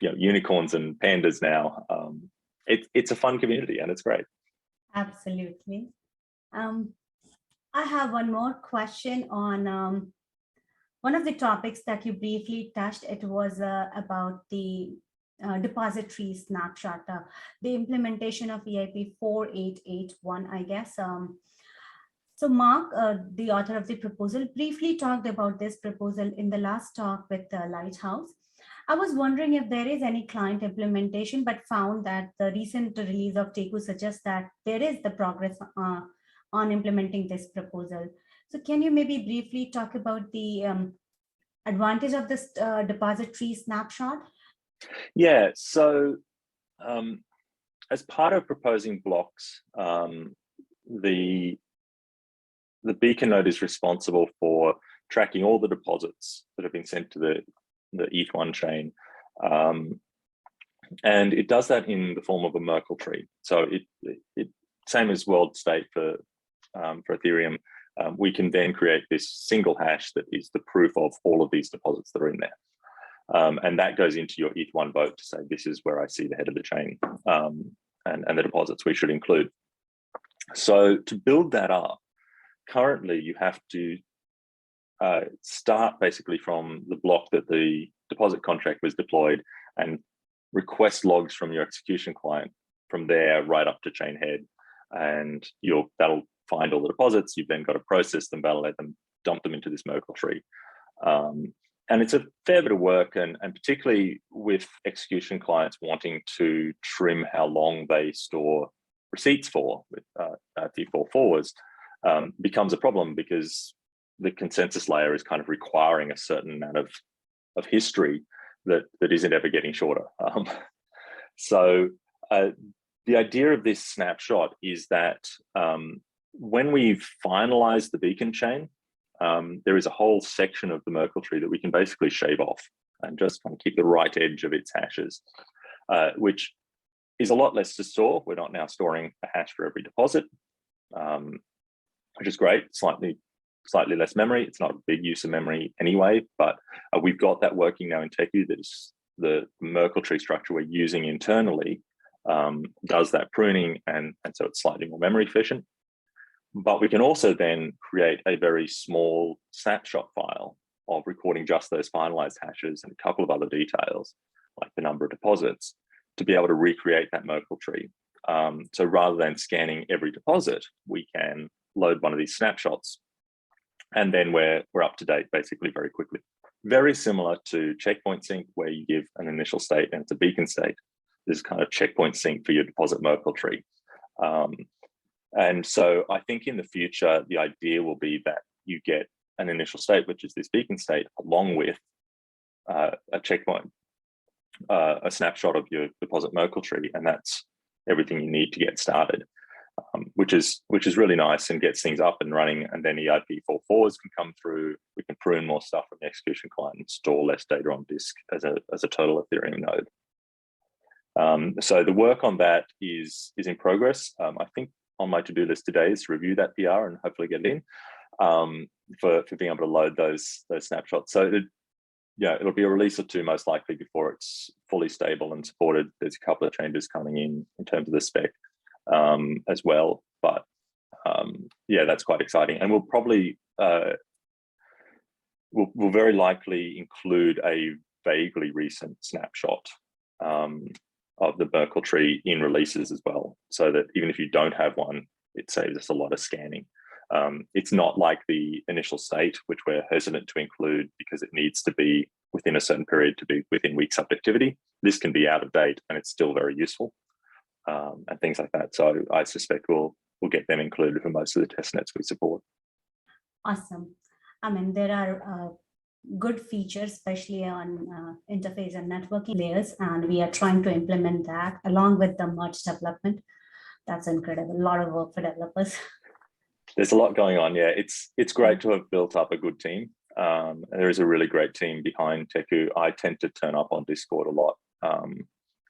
unicorns and pandas now. It's a fun community and it's great. Absolutely. I have one more question on one of the topics that you briefly touched. It was about the depository snapshot, the implementation of EIP 4881, I guess. So Mark, the author of the proposal, briefly talked about this proposal in the last talk with Lighthouse. I was wondering if there is any client implementation, but found that the recent release of Teku suggests that there is the progress on implementing this proposal. So can you maybe briefly talk about the advantage of this depository snapshot? Yeah, so as part of proposing blocks, the beacon node is responsible for tracking all the deposits that have been sent to the ETH1 chain. And it does that in the form of a Merkle tree. So it same as world state for Ethereum, we can then create this single hash that is the proof of all of these deposits that are in there. And that goes into your ETH1 vote to say, this is where I see the head of the chain and the deposits we should include. So to build that up, currently you have to start basically from the block that the deposit contract was deployed and request logs from your execution client from there right up to chain head. And that'll find all the deposits. You've then got to process them, validate them, dump them into this Merkle tree. And it's a fair bit of work, and particularly with execution clients wanting to trim how long they store receipts for with T4 forwards, becomes a problem because the consensus layer is kind of requiring a certain amount of history that isn't ever getting shorter. So the idea of this snapshot is that when we've finalized the beacon chain, there is a whole section of the Merkle tree that we can basically shave off and just kind of keep the right edge of its hashes, which is a lot less to store. We're not now storing a hash for every deposit, which is great. Slightly less memory. It's not a big use of memory anyway, but we've got that working now in Teku. That is the Merkle tree structure we're using internally does that pruning, and so it's slightly more memory efficient. But we can also then create a very small snapshot file of recording just those finalized hashes and a couple of other details, like the number of deposits, to be able to recreate that Merkle tree. So rather than scanning every deposit, we can load one of these snapshots, and then we're up to date basically very quickly. Very similar to checkpoint sync, where you give an initial state and it's a beacon state. This is kind of checkpoint sync for your deposit Merkle tree. And so I think in the future, the idea will be that you get an initial state, which is this beacon state, along with a checkpoint, a snapshot of your deposit Merkle tree, and that's everything you need to get started, which is really nice and gets things up and running. And then EIP4 forwards can come through. We can prune more stuff from the execution client and store less data on disk as a total Ethereum node. So the work on that is in progress. I think on my to-do list today is to review that PR and hopefully get it in for being able to load those snapshots. So it'll be a release or two most likely before it's fully stable and supported. There's a couple of changes coming in terms of the spec as well, but yeah, that's quite exciting. And we'll probably we'll very likely include a vaguely recent snapshot of the Merkle tree in releases as well, so that even if you don't have one, it saves us a lot of scanning. It's not like the initial state, which we're hesitant to include because it needs to be within a certain period to be within week subjectivity. This can be out of date and it's still very useful, and things like that. So I suspect we'll get them included for most of the testnets we support. Awesome. I mean, there are good features, especially on interface and networking layers, and we are trying to implement that along with the merge development. That's incredible. A lot of work for developers. There's a lot going on. Yeah, it's great to have built up a good team. There is a really great team behind Teku. I tend to turn up on Discord a lot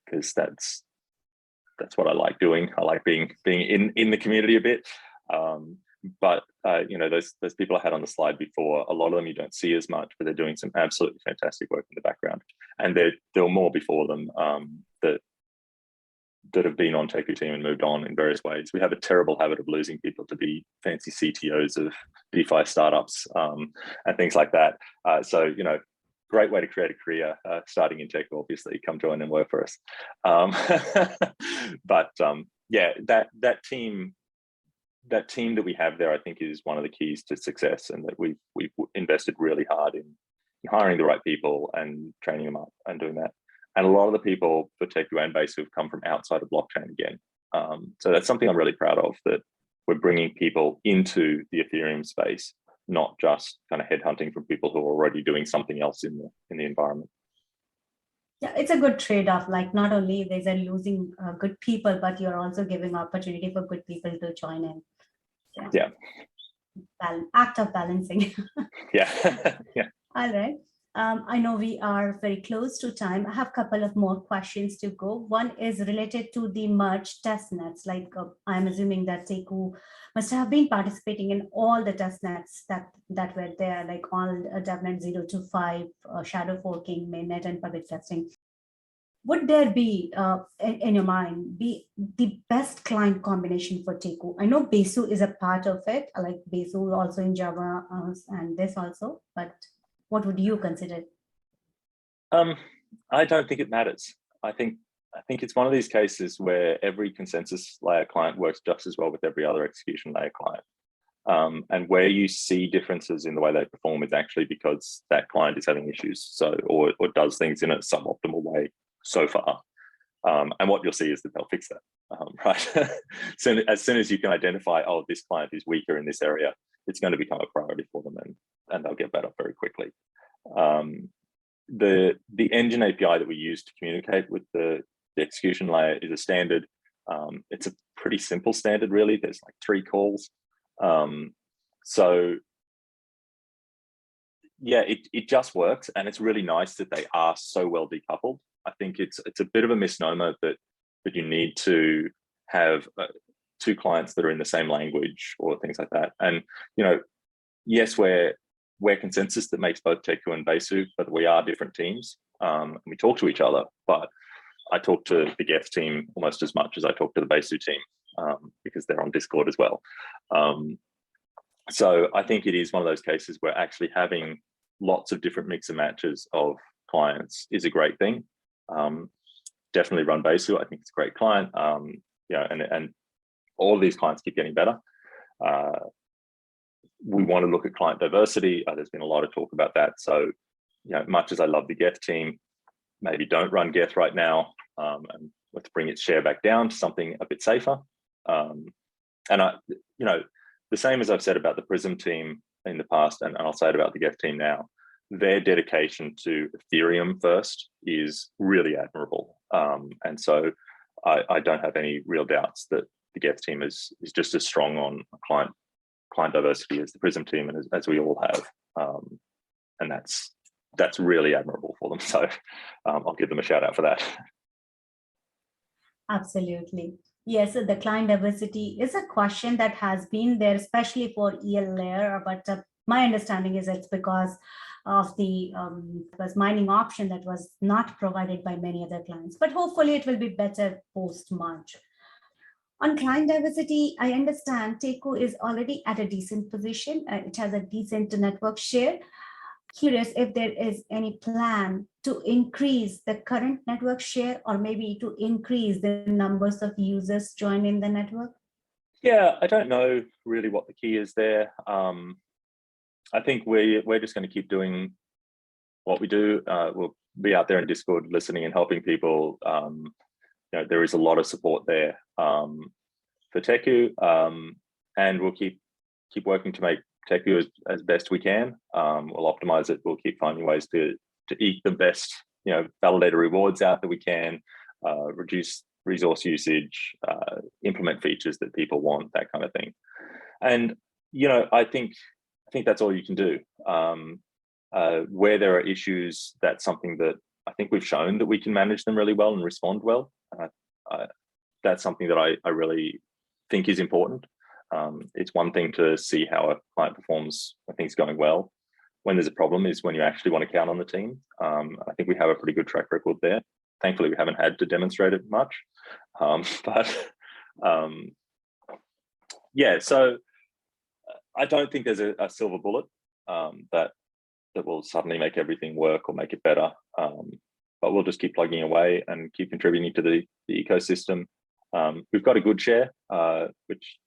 because that's what I like doing. I like being in the community a bit. But those people I had on the slide before, a lot of them you don't see as much, but they're doing some absolutely fantastic work in the background. And there were more before them that have been on Teku team and moved on in various ways. We have a terrible habit of losing people to be fancy CTOs of DeFi startups and things like that. So great way to create a career starting in Teku. Obviously, come join and work for us. But yeah, that team that we have there, I think, is one of the keys to success, and that we've invested really hard in hiring the right people and training them up and doing that. And a lot of the people for Teku and Base have come from outside of blockchain again. So that's something I'm really proud of, that we're bringing people into the Ethereum space not just kind of headhunting from people who are already doing something else in the environment. Yeah, it's a good trade-off. Like not only there's a losing good people, but you're also giving opportunity for good people to join in. Yeah. Act of balancing. Yeah. Yeah. All right. I know we are very close to time. I have a couple of more questions to go. One is related to the merge testnets. Like I'm assuming that Teku must have been participating in all the testnets that were there, like all DevNet 0 to 5, shadow forking, mainnet, and public testing. Would there be, in your mind, be the best client combination for Teku? I know Besu is a part of it, like Besu also in Java and this also, but what would you consider? I don't think it matters. I think it's one of these cases where every consensus layer client works just as well with every other execution layer client. And where you see differences in the way they perform is actually because that client is having issues, so or does things in a suboptimal way so far. And what you'll see is that they'll fix that, right? So as soon as you can identify, oh, this client is weaker in this area, it's going to become a priority for them, and they'll get better very quickly. The engine API that we use to communicate with the execution layer is a standard. It's a pretty simple standard, really. There's like 3 calls. So yeah, it just works, and it's really nice that they are so well decoupled. I think it's a bit of a misnomer that you need to have 2 clients that are in the same language or things like that. And yes, we're consensus that makes both Teku and Besu, but we are different teams. And we talk to each other, but I talk to the Geth team almost as much as I talk to the Besu team, because they're on Discord as well. So I think it is one of those cases where actually having lots of different mix and matches of clients is a great thing. Definitely run Besu. I think it's a great client. And all of these clients keep getting better. We want to look at client diversity. There's been a lot of talk about that. So, much as I love the Geth team, maybe don't run Geth right now, and let's bring its share back down to something a bit safer. And the same as I've said about the Prism team in the past, and I'll say it about the Geth team now, their dedication to Ethereum first is really admirable. And so I don't have any real doubts that the Geth team is just as strong on client diversity as the Prism team, and as we all have. And that's really admirable for them. So I'll give them a shout out for that. Absolutely. Yes, so the client diversity is a question that has been there, especially for EL layer, but my understanding is it's because of the mining option that was not provided by many other clients, but hopefully it will be better post-merge. On client diversity, I understand Teku is already at a decent position. It has a decent network share. Curious if there is any plan to increase the current network share, or maybe to increase the numbers of users joining the network? Yeah, I don't know really what the key is there. I think we're just going to keep doing what we do. We'll be out there in Discord listening and helping people. There is a lot of support there for Teku, and we'll keep working to make Teku as best we can. We'll optimize it. We'll keep finding ways to eke the best, validator rewards out that we can, reduce resource usage, implement features that people want, that kind of thing. And I think that's all you can do. Where there are issues, that's something that I think we've shown that we can manage them really well and respond well. That's something that I really think is important. It's one thing to see how a client performs when things are going well. When there's a problem is when you actually want to count on the team. I think we have a pretty good track record there. Thankfully, we haven't had to demonstrate it much. Yeah, so I don't think there's a silver bullet that will suddenly make everything work or make it better. But we'll just keep plugging away and keep contributing to the ecosystem. We've got a good share, which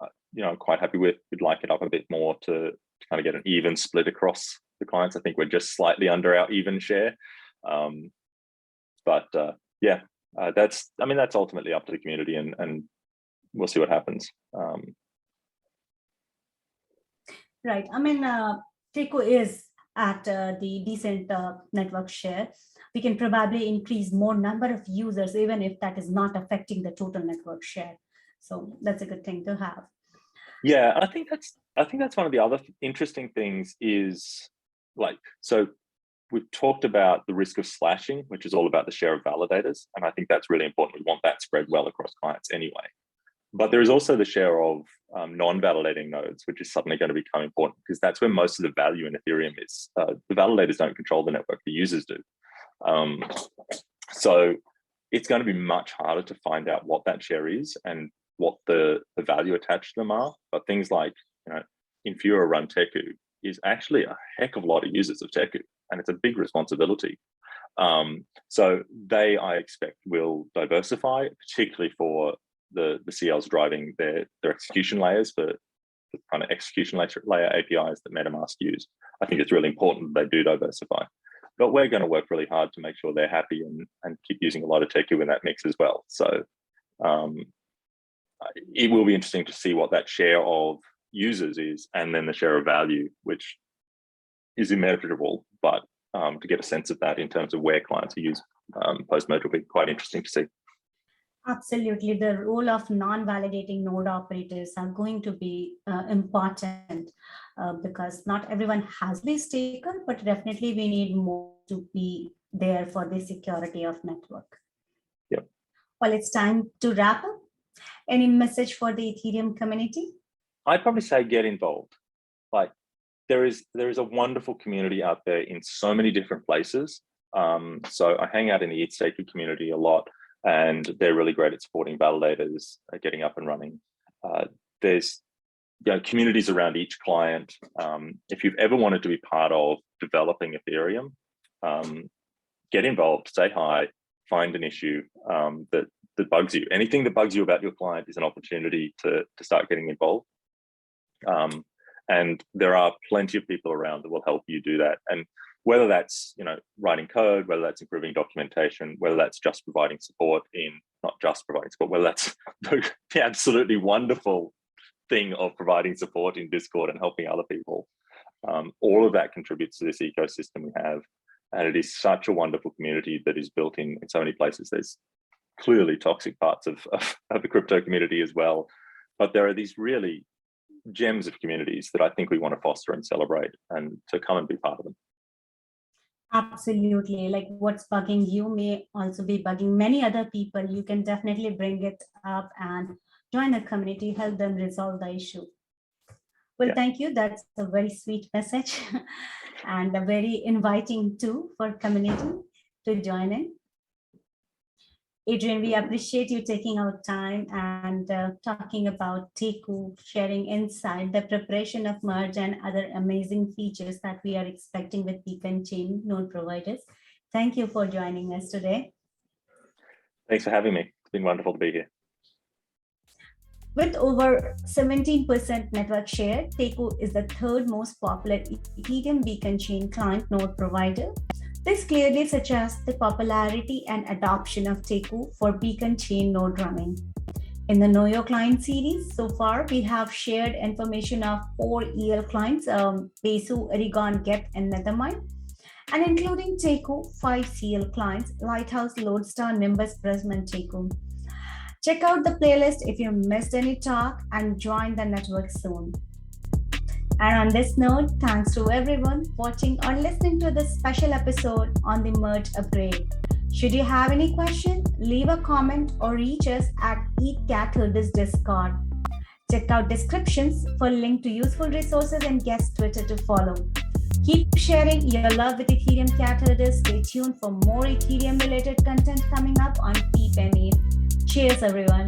I'm quite happy with. We'd like it up a bit more to kind of get an even split across the clients. I think we're just slightly under our even share. Yeah, that's ultimately up to the community, and we'll see what happens. Right. I mean, Teku is at the decent network share. We can probably increase more number of users, even if that is not affecting the total network share. So that's a good thing to have. Yeah, I think that's one of the other interesting things is so we've talked about the risk of slashing, which is all about the share of validators. And I think that's really important. We want that spread well across clients anyway. But there is also the share of non-validating nodes, which is suddenly going to become important because that's where most of the value in Ethereum is. The validators don't control the network, the users do. So it's going to be much harder to find out what that share is and what the value attached to them are. But things like, Infura run Teku is actually a heck of a lot of users of Teku, and it's a big responsibility. So they, I expect, will diversify, particularly for the CLs driving their execution layers for the kind of execution layer APIs that MetaMask use. I think it's really important that they do diversify. But we're going to work really hard to make sure they're happy and keep using a lot of Teku in that mix as well. So it will be interesting to see what that share of users is, and then the share of value, which is immeasurable, but to get a sense of that in terms of where clients are used post-merge will be quite interesting to see. Absolutely. The role of non-validating node operators are going to be important because not everyone has this taken, but definitely we need more to be there for the security of network. Yep. Well, it's time to wrap up. Any message for the Ethereum community? I'd probably say get involved. There is a wonderful community out there in so many different places. So I hang out in the Teku community a lot, and they're really great at supporting validators, getting up and running. There's communities around each client. If you've ever wanted to be part of developing Ethereum, get involved, say hi, find an issue that bugs you. Anything that bugs you about your client is an opportunity to start getting involved. And there are plenty of people around that will help you do that. And whether that's writing code, whether that's improving documentation, whether that's just providing support not just providing support, whether that's the absolutely wonderful thing of providing support in Discord and helping other people, all of that contributes to this ecosystem we have. And it is such a wonderful community that is built in so many places. There's clearly toxic parts of the crypto community as well, but there are these really gems of communities that I think we want to foster and celebrate, and to come and be part of them. Absolutely. Like what's bugging you may also be bugging many other people. You can definitely bring it up and join the community, help them resolve the issue. Well, Thank you. That's a very sweet message and a very inviting too for community to join in. Adrian, we appreciate you taking out time and talking about Teku, sharing insight, the preparation of merge and other amazing features that we are expecting with PEEPanEIP node providers. Thank you for joining us today. Thanks for having me. It's been wonderful to be here. With over 17% network share, Teku is the third most popular Ethereum beacon chain client node provider. This clearly suggests the popularity and adoption of Teku for beacon chain node running. In the Know Your Client series, so far we have shared information of 4 EL clients, Besu, Aragon, Geth, and Nethermind, and including Teku, 5 CL clients, Lighthouse, Lodestar, Nimbus, Prism, and Teku. Check out the playlist if you missed any talk and join the network soon. And on this note, thanks to everyone watching or listening to this special episode on the merge upgrade. Should you have any question, leave a comment or reach us at ETHCatHerders Discord. Check out descriptions for link to useful resources and guest Twitter to follow. Keep sharing your love with Ethereum Cat Herders. Stay tuned for more Ethereum related content coming up on PEEPanEIP. Cheers, everyone.